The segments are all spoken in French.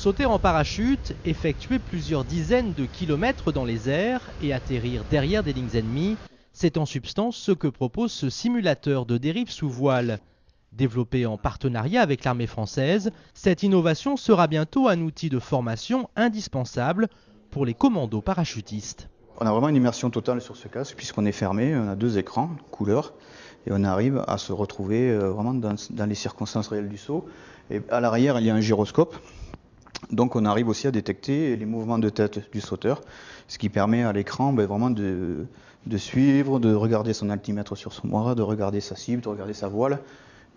Sauter en parachute, effectuer plusieurs dizaines de kilomètres dans les airs et atterrir derrière des lignes ennemies, c'est en substance ce que propose ce simulateur de dérive sous voile. Développé en partenariat avec l'armée française, cette innovation sera bientôt un outil de formation indispensable pour les commandos parachutistes. On a vraiment une immersion totale sur ce casque puisqu'on est fermé, on a 2 écrans couleurs et on arrive à se retrouver vraiment dans les circonstances réelles du saut. Et à l'arrière, il y a un gyroscope, donc on arrive aussi à détecter les mouvements de tête du sauteur, ce qui permet à l'écran vraiment de suivre, de regarder son altimètre sur son bras, de regarder sa cible, de regarder sa voile,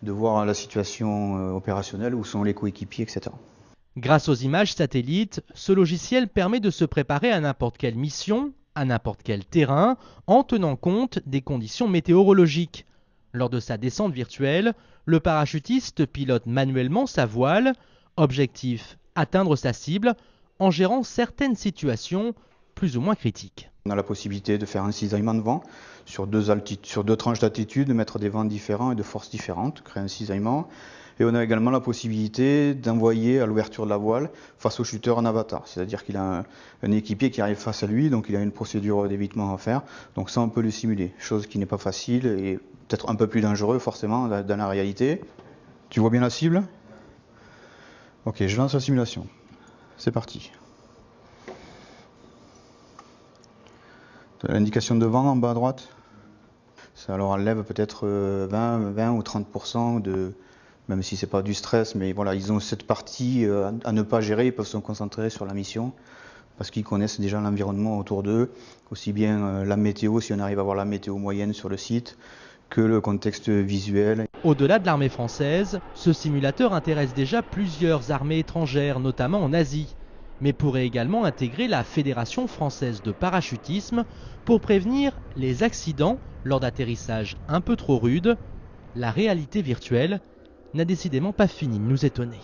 de voir la situation opérationnelle, où sont les coéquipiers, etc. Grâce aux images satellites, ce logiciel permet de se préparer à n'importe quelle mission, à n'importe quel terrain, en tenant compte des conditions météorologiques. Lors de sa descente virtuelle, le parachutiste pilote manuellement sa voile, objectif atteindre sa cible, en gérant certaines situations plus ou moins critiques. On a la possibilité de faire un cisaillement de vent sur 2 tranches d'altitude, de mettre des vents différents et de forces différentes, créer un cisaillement. Et on a également la possibilité d'envoyer à l'ouverture de la voile face au shooter en avatar. C'est-à-dire qu'il a un équipier qui arrive face à lui, donc il a une procédure d'évitement à faire. Donc ça, on peut le simuler, chose qui n'est pas facile et peut-être un peu plus dangereux forcément dans la réalité. Tu vois bien la cible? Ok, je lance la simulation. C'est parti. L'indication de vent en bas à droite, ça leur enlève peut-être 20 ou 30% de, même si c'est pas du stress, mais voilà, ils ont cette partie à ne pas gérer, ils peuvent se concentrer sur la mission parce qu'ils connaissent déjà l'environnement autour d'eux, aussi bien la météo, si on arrive à voir la météo moyenne sur le site, que le contexte visuel. Au-delà de l'armée française, ce simulateur intéresse déjà plusieurs armées étrangères, notamment en Asie, mais pourrait également intégrer la Fédération française de parachutisme pour prévenir les accidents lors d'atterrissages un peu trop rudes. La réalité virtuelle n'a décidément pas fini de nous étonner.